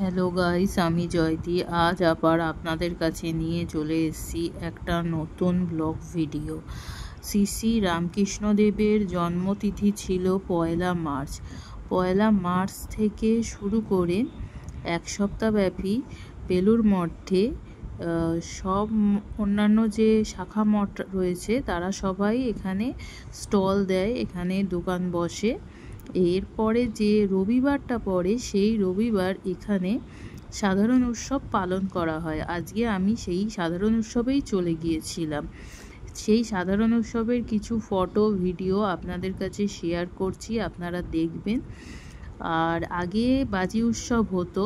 Hello guys, আমি জয়তি। আজ আবার আপনাদের কাছে নিয়ে চলে এসেছি একটা নতুন ব্লগ ভিডিও। শ্রী শ্রী রামকৃষ্ণদেবের জন্মতিথি ছিল 1 মার্চ। 1 মার্চ থেকে শুরু করে এক সপ্তাহব্যাপী বেলুড় মঠে সব অন্যান্য যে শাখা মঠ রয়েছে তারা সবাই এখানে স্টল দেয়, এখানে দোকান বসে। এরপরে যে রবিবারটা পড়ে সেই রবিবার এখানে সাধারণ উৎসব পালন করা হয়। আজকে আমি সেই সাধারণ উৎসবেই চলে গিয়েছিলাম। সেই সাধারণ উৎসবের কিছু ফটো ভিডিও আপনাদের কাছে শেয়ার করছি, আপনারা দেখবেন। আর আগে বাজি উৎসব হতো,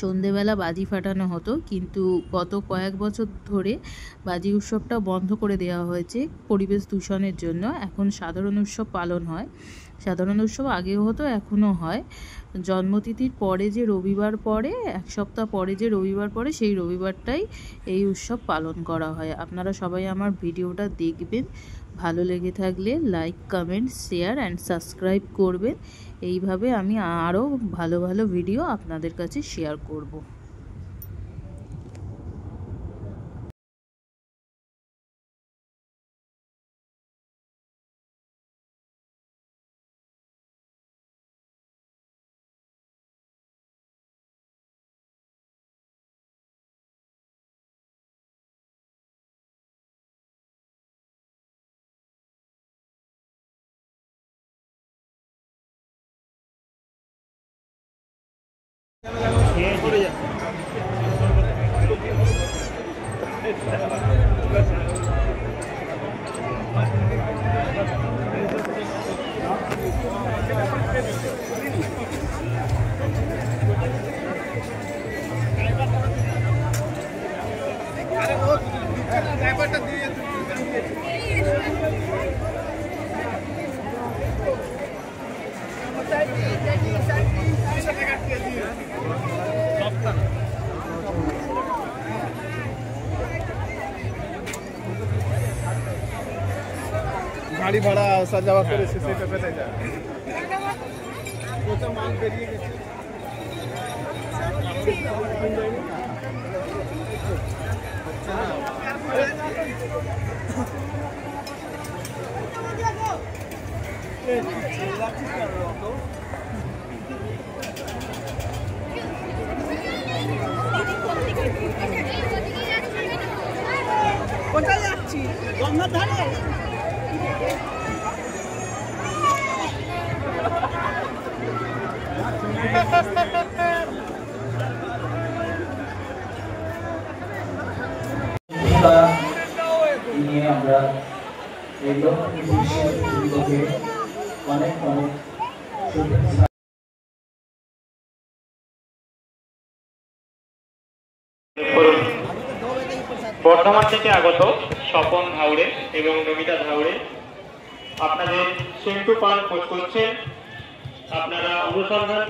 সন্ধেবেলা বাজি ফাটানো হতো, কিন্তু গত কয়েক বছর ধরে বাজি উৎসবটা বন্ধ করে দেওয়া হয়েছে পরিবেশ দূষণের জন্য। এখন সাধারণ উৎসব পালন হয়। সাধারণ উৎসব আগেও হতো, এখনও হয়। জন্মতিথির পরে যে রবিবার পড়ে, এক সপ্তাহ পরে যে রবিবার পড়ে, সেই রবিবারটাই এই উৎসব পালন করা হয়। আপনারা সবাই আমার ভিডিওটা দেখবেন, ভালো লেগে থাকলে like, comment, share and subscribe করবেন। এইভাবে আমি আরও ভালো ভালো ভিডিও আপনাদের কাছে শেয়ার করব। গাড়ি ভাড়া আসা যাওয়া করে সেটা পেতে যায়, কত মাল বেরিয়ে গেছে। কোথায় যাচ্ছি? গঙ্গার ধারে। নিয়ে আমরা এগুলো অনেক অনেক বর্ধমান থেকে আগত স্বপন ধাউড়ে এবং নমিতা ধাউড়ে আপনাদের সেন্টু পান খোঁজ করছেন। আপনারা অনুসন্ধান